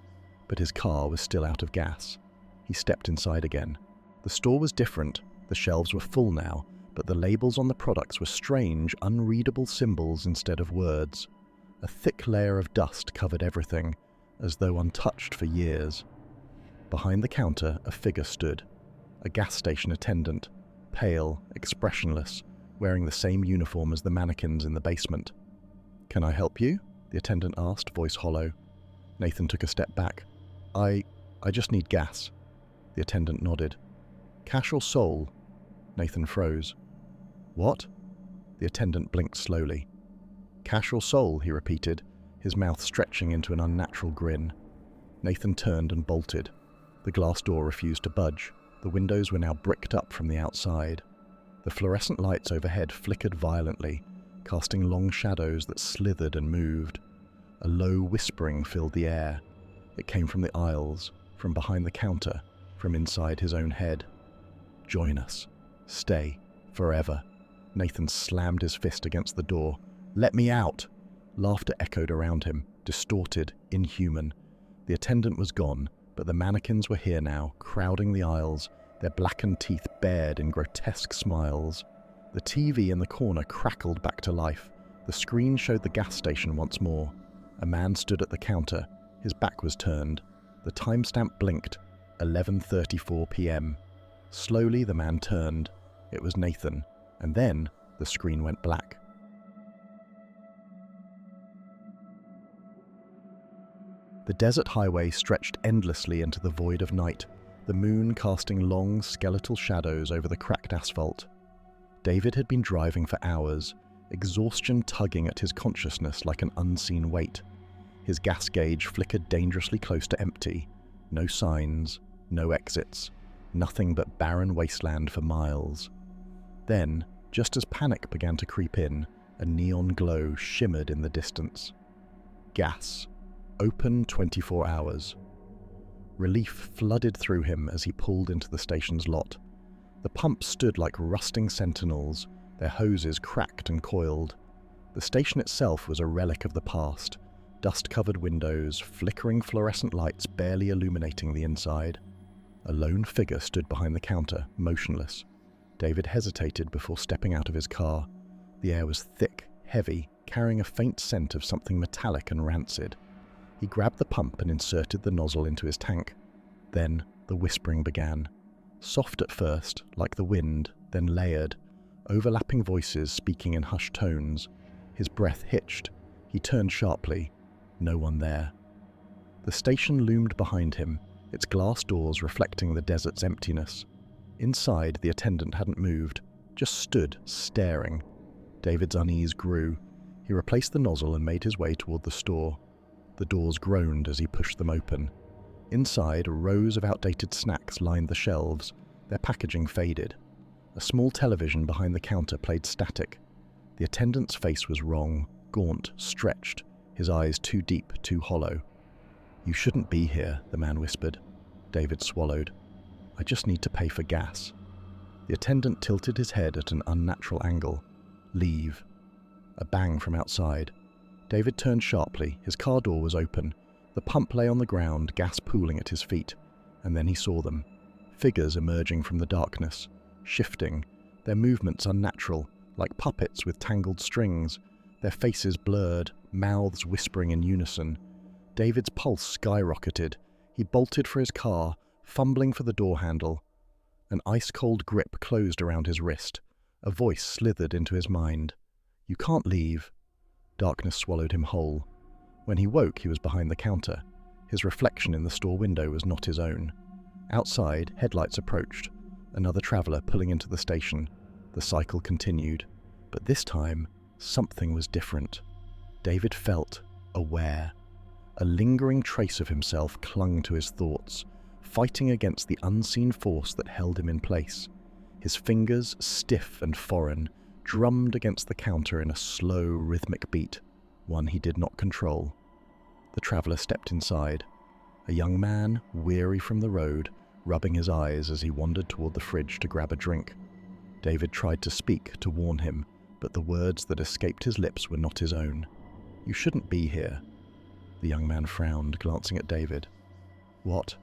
But his car was still out of gas. He stepped inside again. The store was different. The shelves were full now, but the labels on the products were strange, unreadable symbols instead of words. A thick layer of dust covered everything, as though untouched for years. Behind the counter, a figure stood. A gas station attendant, pale, expressionless, wearing the same uniform as the mannequins in the basement. "Can I help you?" the attendant asked, voice hollow. Nathan took a step back. I just need gas." The attendant nodded. "Cash or Soul?" Nathan froze. "What?" The attendant blinked slowly. "Cash or Soul?" he repeated, his mouth stretching into an unnatural grin. Nathan turned and bolted. The glass door refused to budge. The windows were now bricked up from the outside. The fluorescent lights overhead flickered violently, casting long shadows that slithered and moved. A low whispering filled the air. It came from the aisles, from behind the counter, from inside his own head. "Join us. Stay. Forever." Nathan slammed his fist against the door. "Let me out!" Laughter echoed around him, distorted, inhuman. The attendant was gone, but the mannequins were here now, crowding the aisles, their blackened teeth bared in grotesque smiles. The TV in the corner crackled back to life. The screen showed the gas station once more. A man stood at the counter. His back was turned. The timestamp blinked. 11:34 p.m. Slowly the man turned. It was Nathan. And then the screen went black. The desert highway stretched endlessly into the void of night, the moon casting long, skeletal shadows over the cracked asphalt. David had been driving for hours, exhaustion tugging at his consciousness like an unseen weight. His gas gauge flickered dangerously close to empty. No signs, no exits, nothing but barren wasteland for miles. Then, just as panic began to creep in, a neon glow shimmered in the distance. Gas. Open 24 hours. Relief flooded through him as he pulled into the station's lot. The pumps stood like rusting sentinels, their hoses cracked and coiled. The station itself was a relic of the past, dust-covered windows, flickering fluorescent lights barely illuminating the inside. A lone figure stood behind the counter, motionless. David hesitated before stepping out of his car. The air was thick, heavy, carrying a faint scent of something metallic and rancid. He grabbed the pump and inserted the nozzle into his tank. Then the whispering began. Soft at first, like the wind, then layered, overlapping voices speaking in hushed tones. His breath hitched. He turned sharply. No one there. The station loomed behind him, its glass doors reflecting the desert's emptiness. Inside, the attendant hadn't moved, just stood, staring. David's unease grew. He replaced the nozzle and made his way toward the store. The doors groaned as he pushed them open. Inside, rows of outdated snacks lined the shelves, their packaging faded. A small television behind the counter played static. The attendant's face was wrong, gaunt, stretched, his eyes too deep, too hollow. "You shouldn't be here," the man whispered. David swallowed. "I just need to pay for gas." The attendant tilted his head at an unnatural angle. "Leave." A bang from outside. David turned sharply. His car door was open. The pump lay on the ground, gas pooling at his feet. And then he saw them. Figures emerging from the darkness, shifting, their movements unnatural, like puppets with tangled strings, their faces blurred, mouths whispering in unison. David's pulse skyrocketed. He bolted for his car, fumbling for the door handle. An ice-cold grip closed around his wrist. A voice slithered into his mind. "You can't leave." Darkness swallowed him whole. When he woke, he was behind the counter. His reflection in the store window was not his own. Outside, headlights approached. Another traveller pulling into the station. The cycle continued. But this time, something was different. David felt aware. A lingering trace of himself clung to his thoughts, fighting against the unseen force that held him in place. His fingers, stiff and foreign, drummed against the counter in a slow, rhythmic beat, one he did not control. The traveller stepped inside. A young man, weary from the road, rubbing his eyes as he wandered toward the fridge to grab a drink. David tried to speak, to warn him, but the words that escaped his lips were not his own. "You shouldn't be here." The young man frowned, glancing at David. "What?"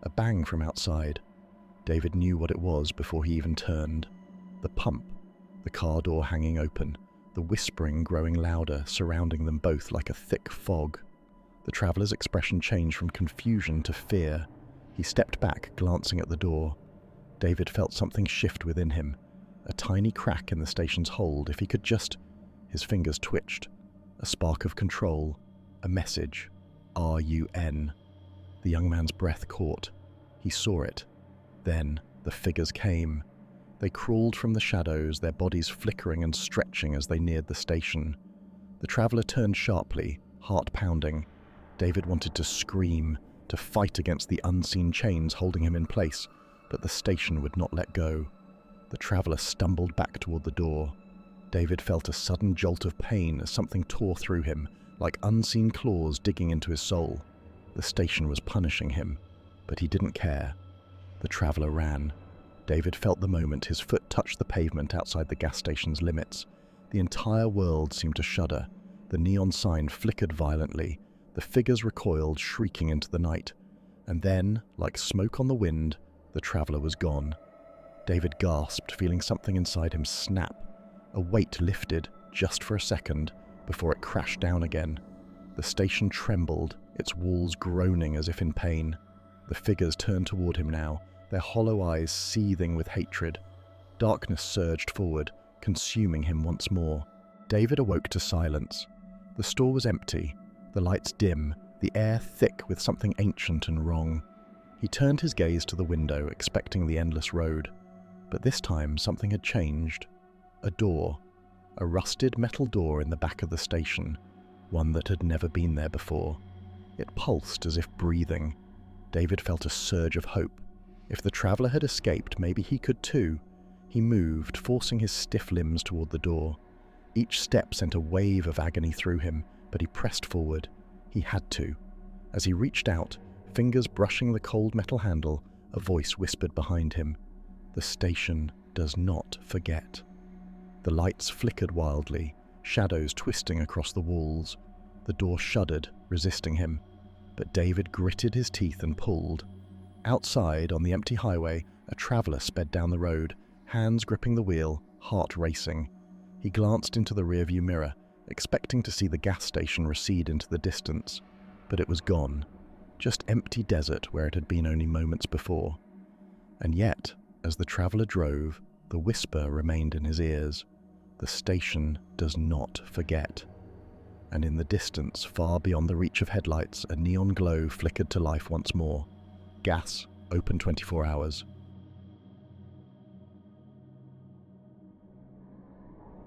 A bang from outside. David knew what it was before he even turned. The pump, the car door hanging open, the whispering growing louder, surrounding them both like a thick fog. The traveller's expression changed from confusion to fear. He stepped back, glancing at the door. David felt something shift within him. A tiny crack in the station's hold. If he could just... His fingers twitched. A spark of control. A message. RUN. The young man's breath caught. He saw it. Then the figures came. They crawled from the shadows, their bodies flickering and stretching as they neared the station. The traveller turned sharply, heart pounding. David wanted to scream, to fight against the unseen chains holding him in place, but the station would not let go. The traveller stumbled back toward the door. David felt a sudden jolt of pain as something tore through him, like unseen claws digging into his soul. The station was punishing him, but he didn't care. The traveller ran. David felt the moment his foot touched the pavement outside the gas station's limits. The entire world seemed to shudder. The neon sign flickered violently. The figures recoiled, shrieking into the night. And then, like smoke on the wind, the traveller was gone. David gasped, feeling something inside him snap. A weight lifted, just for a second, before it crashed down again. The station trembled, its walls groaning as if in pain. The figures turned toward him now, their hollow eyes seething with hatred. Darkness surged forward, consuming him once more. David awoke to silence. The store was empty, the lights dim, the air thick with something ancient and wrong. He turned his gaze to the window, expecting the endless road. But this time something had changed. A door. A rusted metal door in the back of the station, one that had never been there before. It pulsed as if breathing. David felt a surge of hope. If the traveller had escaped, maybe he could too. He moved, forcing his stiff limbs toward the door. Each step sent a wave of agony through him, but he pressed forward. He had to. As he reached out, fingers brushing the cold metal handle, a voice whispered behind him, "The station does not forget." The lights flickered wildly, shadows twisting across the walls. The door shuddered, resisting him. But David gritted his teeth and pulled. Outside, on the empty highway, a traveller sped down the road, hands gripping the wheel, heart racing. He glanced into the rearview mirror, expecting to see the gas station recede into the distance. But it was gone. Just empty desert where it had been only moments before. And yet, as the traveller drove, the whisper remained in his ears. The station does not forget. And in the distance, far beyond the reach of headlights, a neon glow flickered to life once more. Gas, open 24 hours.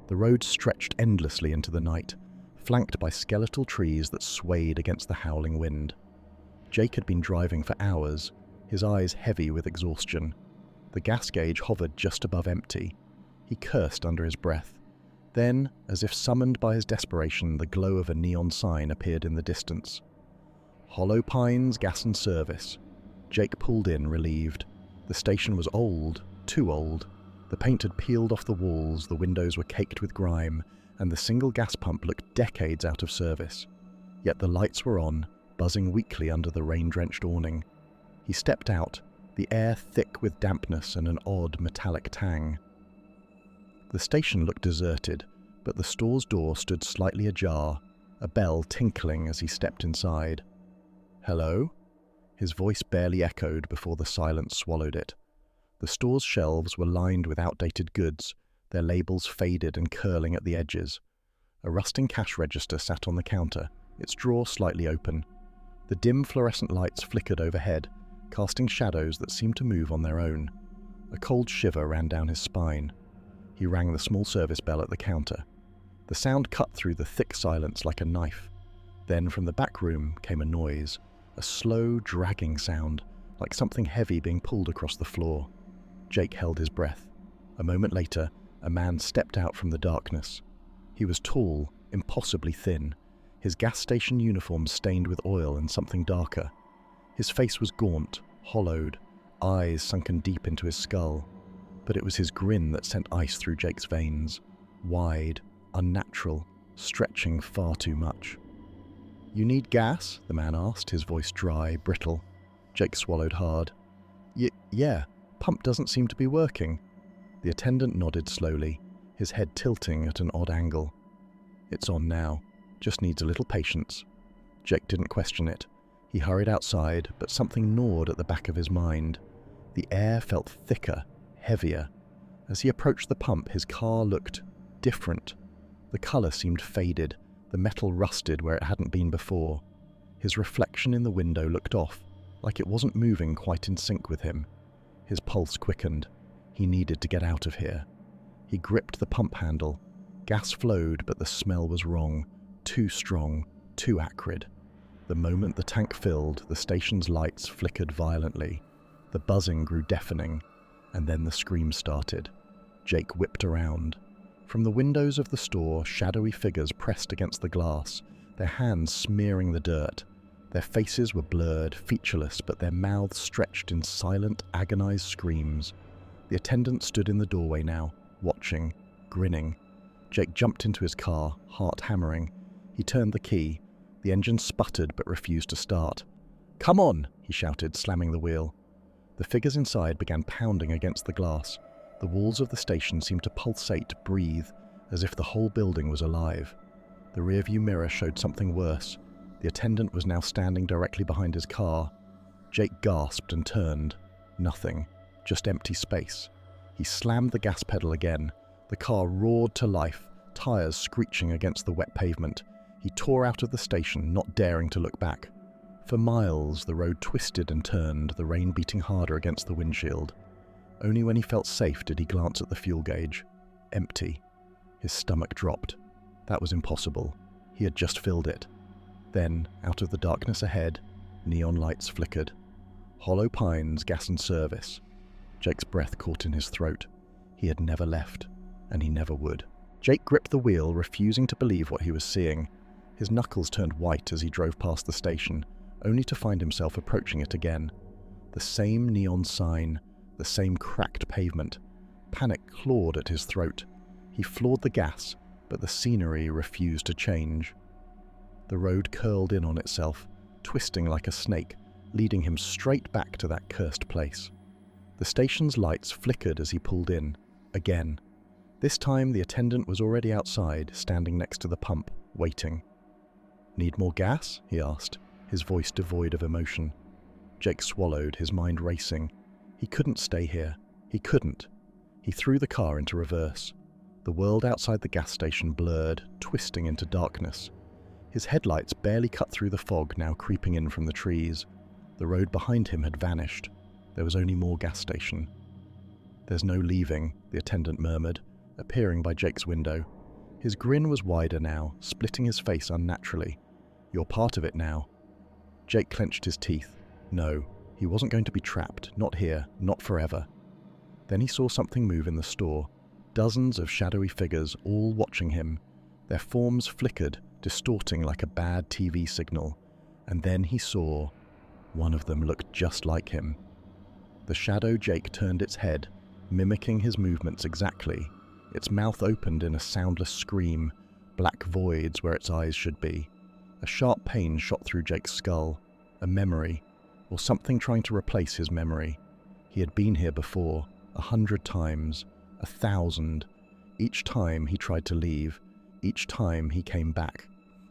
The road stretched endlessly into the night, flanked by skeletal trees that swayed against the howling wind. Jake had been driving for hours, his eyes heavy with exhaustion. The gas gauge hovered just above empty. He cursed under his breath. Then, as if summoned by his desperation, the glow of a neon sign appeared in the distance. Hollow Pines Gas and Service. Jake pulled in, relieved. The station was old, too old. The paint had peeled off the walls, the windows were caked with grime, and the single gas pump looked decades out of service. Yet the lights were on, buzzing weakly under the rain-drenched awning. He stepped out, the air thick with dampness and an odd metallic tang. The station looked deserted, but the store's door stood slightly ajar, a bell tinkling as he stepped inside. "Hello?" His voice barely echoed before the silence swallowed it. The store's shelves were lined with outdated goods, their labels faded and curling at the edges. A rusting cash register sat on the counter, its drawer slightly open. The dim fluorescent lights flickered overhead, casting shadows that seemed to move on their own. A cold shiver ran down his spine. He rang the small service bell at the counter. The sound cut through the thick silence like a knife. Then from the back room came a noise, a slow, dragging sound, like something heavy being pulled across the floor. Jake held his breath. A moment later, a man stepped out from the darkness. He was tall, impossibly thin, his gas station uniform stained with oil and something darker. His face was gaunt, hollowed, eyes sunken deep into his skull. But it was his grin that sent ice through Jake's veins. Wide, unnatural, stretching far too much. "You need gas?" the man asked, his voice dry, brittle. Jake swallowed hard. Yeah, pump doesn't seem to be working." The attendant nodded slowly, his head tilting at an odd angle. "It's on now. Just needs a little patience." Jake didn't question it. He hurried outside, but something gnawed at the back of his mind. The air felt thicker, heavier. As he approached the pump, his car looked different. The colour seemed faded, the metal rusted where it hadn't been before. His reflection in the window looked off, like it wasn't moving quite in sync with him. His pulse quickened. He needed to get out of here. He gripped the pump handle. Gas flowed, but the smell was wrong. Too strong, too acrid. The moment the tank filled, the station's lights flickered violently. The buzzing grew deafening, and then the scream started. Jake whipped around. From the windows of the store, shadowy figures pressed against the glass, their hands smearing the dirt. Their faces were blurred, featureless, but their mouths stretched in silent, agonized screams. The attendant stood in the doorway now, watching, grinning. Jake jumped into his car, heart hammering. He turned the key. The engine sputtered but refused to start. "Come on!" he shouted, slamming the wheel. The figures inside began pounding against the glass. The walls of the station seemed to pulsate, breathe, as if the whole building was alive. The rearview mirror showed something worse. The attendant was now standing directly behind his car. Jake gasped and turned. Nothing. Just empty space. He slammed the gas pedal again. The car roared to life, tires screeching against the wet pavement. He tore out of the station, not daring to look back. For miles, the road twisted and turned, the rain beating harder against the windshield. Only when he felt safe did he glance at the fuel gauge. Empty. His stomach dropped. That was impossible. He had just filled it. Then, out of the darkness ahead, neon lights flickered. Hollow Pines Gas and Service. Jake's breath caught in his throat. He had never left, and he never would. Jake gripped the wheel, refusing to believe what he was seeing. His knuckles turned white as he drove past the station, only to find himself approaching it again. The same neon sign, the same cracked pavement. Panic clawed at his throat. He floored the gas, but the scenery refused to change. The road curled in on itself, twisting like a snake, leading him straight back to that cursed place. The station's lights flickered as he pulled in, again. This time the attendant was already outside, standing next to the pump, waiting. "Need more gas?" he asked, his voice devoid of emotion. Jake swallowed, his mind racing. He couldn't stay here. He couldn't. He threw the car into reverse. The world outside the gas station blurred, twisting into darkness. His headlights barely cut through the fog now creeping in from the trees. The road behind him had vanished. There was only more gas station. "There's no leaving," the attendant murmured, appearing by Jake's window. His grin was wider now, splitting his face unnaturally. "You're part of it now." Jake clenched his teeth. No, he wasn't going to be trapped, not here, not forever. Then he saw something move in the store. Dozens of shadowy figures, all watching him. Their forms flickered, distorting like a bad TV signal. And then he saw one of them looked just like him. The shadow Jake turned its head, mimicking his movements exactly. Its mouth opened in a soundless scream, black voids where its eyes should be. A sharp pain shot through Jake's skull. A memory, or something trying to replace his memory. He had been here before, 100 times, 1,000. Each time he tried to leave, each time he came back.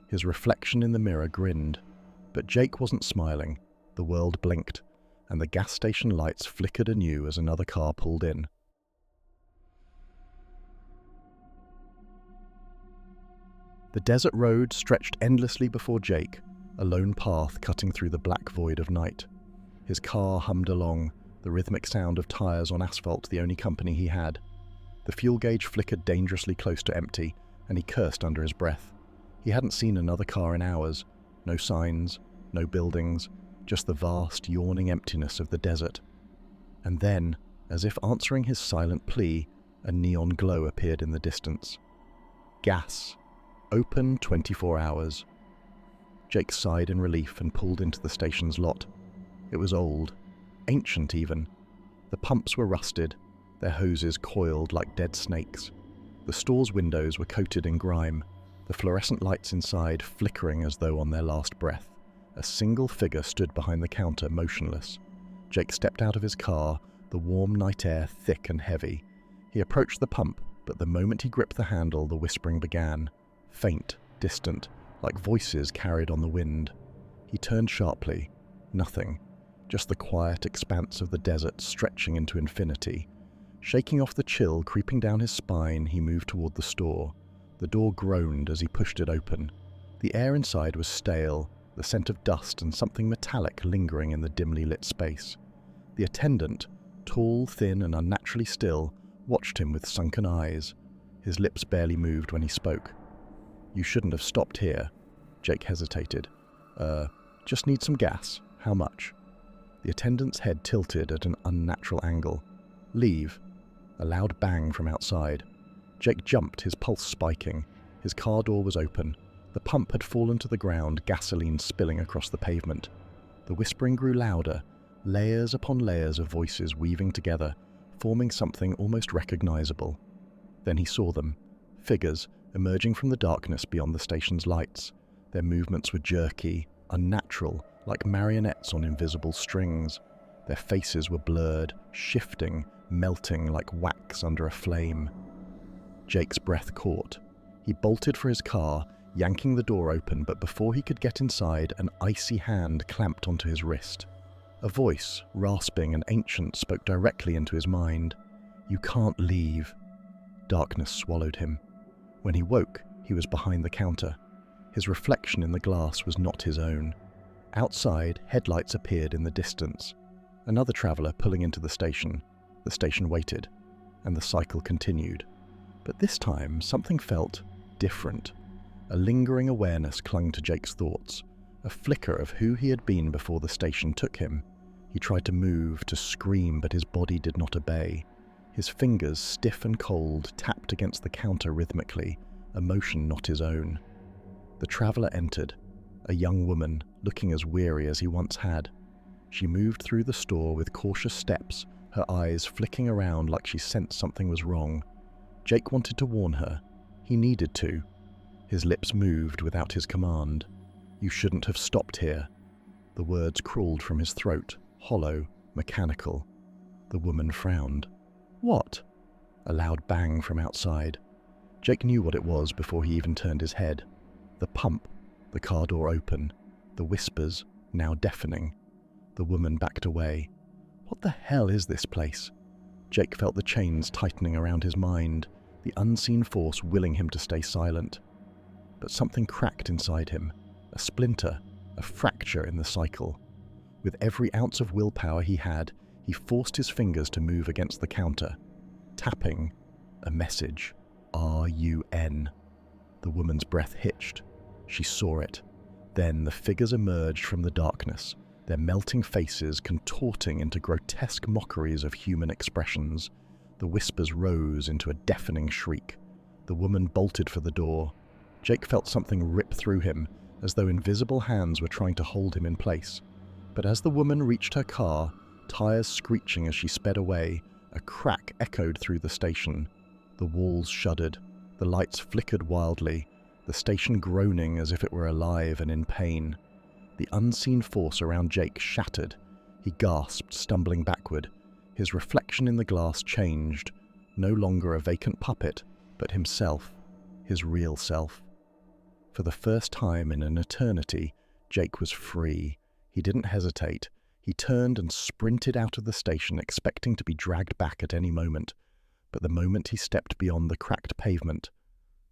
His reflection in the mirror grinned. But Jake wasn't smiling. The world blinked, and the gas station lights flickered anew as another car pulled in. The desert road stretched endlessly before Jake, a lone path cutting through the black void of night. His car hummed along, the rhythmic sound of tires on asphalt the only company he had. The fuel gauge flickered dangerously close to empty, and he cursed under his breath. He hadn't seen another car in hours. No signs, no buildings, just the vast, yawning emptiness of the desert. And then, as if answering his silent plea, a neon glow appeared in the distance. Gas. Open 24 hours. Jake sighed in relief and pulled into the station's lot. It was old, ancient even. The pumps were rusted, their hoses coiled like dead snakes. The store's windows were coated in grime, the fluorescent lights inside flickering as though on their last breath. A single figure stood behind the counter, motionless. Jake stepped out of his car, the warm night air thick and heavy. He approached the pump, but the moment he gripped the handle, the whispering began. Faint, distant, like voices carried on the wind. He turned sharply. Nothing. Just the quiet expanse of the desert stretching into infinity. Shaking off the chill creeping down his spine, he moved toward the store. The door groaned as he pushed it open. The air inside was stale, the scent of dust and something metallic lingering in the dimly lit space. The attendant, tall, thin, and unnaturally still, watched him with sunken eyes. His lips barely moved when he spoke. "You shouldn't have stopped here." Jake hesitated. Just need some gas. How much?" The attendant's head tilted at an unnatural angle. "Leave." A loud bang from outside. Jake jumped, his pulse spiking. His car door was open. The pump had fallen to the ground, gasoline spilling across the pavement. The whispering grew louder, layers upon layers of voices weaving together, forming something almost recognizable. Then he saw them, figures emerging from the darkness beyond the station's lights. Their movements were jerky, unnatural, like marionettes on invisible strings. Their faces were blurred, shifting, melting like wax under a flame. Jake's breath caught. He bolted for his car, yanking the door open, but before he could get inside, an icy hand clamped onto his wrist. A voice, rasping and ancient, spoke directly into his mind. "You can't leave." Darkness swallowed him. When he woke, he was behind the counter. His reflection in the glass was not his own. Outside, headlights appeared in the distance. Another traveller pulling into the station. The station waited, and the cycle continued. But this time, something felt different. A lingering awareness clung to Jake's thoughts, a flicker of who he had been before the station took him. He tried to move, to scream, but his body did not obey. His fingers, stiff and cold, tapped against the counter rhythmically, a motion not his own. The traveller entered, a young woman, looking as weary as he once had. She moved through the store with cautious steps, her eyes flicking around like she sensed something was wrong. Jake wanted to warn her. He needed to. His lips moved without his command. "You shouldn't have stopped here." The words crawled from his throat, hollow, mechanical. The woman frowned. "What?" A loud bang from outside. Jake knew what it was before he even turned his head. The pump, the car door open, the whispers, now deafening. The woman backed away. What the hell is this place? Jake felt the chains tightening around his mind, the unseen force willing him to stay silent. But something cracked inside him, a splinter, a fracture in the cycle. With every ounce of willpower he had, he forced his fingers to move against the counter. Tapping, a message, R-U-N. The woman's breath hitched. She saw it. Then the figures emerged from the darkness, their melting faces contorting into grotesque mockeries of human expressions. The whispers rose into a deafening shriek. The woman bolted for the door. Jake felt something rip through him, as though invisible hands were trying to hold him in place. But as the woman reached her car, tires screeching as she sped away, a crack echoed through the station. The walls shuddered. The lights flickered wildly, the station groaning as if it were alive and in pain. The unseen force around Jake shattered. He gasped, stumbling backward. His reflection in the glass changed, no longer a vacant puppet, but himself, his real self. For the first time in an eternity, Jake was free. He didn't hesitate. He turned and sprinted out of the station, expecting to be dragged back at any moment. But the moment he stepped beyond the cracked pavement,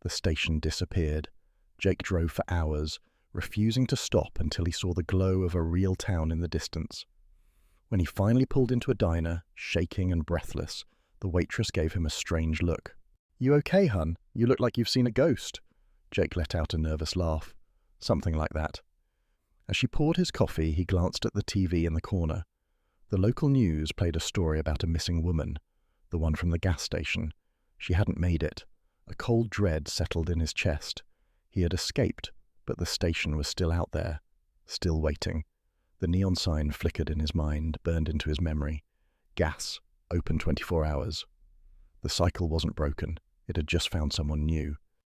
the station disappeared. Jake drove for hours, refusing to stop until he saw the glow of a real town in the distance. When he finally pulled into a diner, shaking and breathless, the waitress gave him a strange look. "You okay, hun? You look like you've seen a ghost." Jake let out a nervous laugh. Something like that. As she poured his coffee, he glanced at the TV in the corner. The local news played a story about a missing woman, the one from the gas station. She hadn't made it. A cold dread settled in his chest. He had escaped, but the station was still out there, still waiting. The neon sign flickered in his mind, burned into his memory. Gas, open 24 hours. The cycle wasn't broken. It had just found someone new.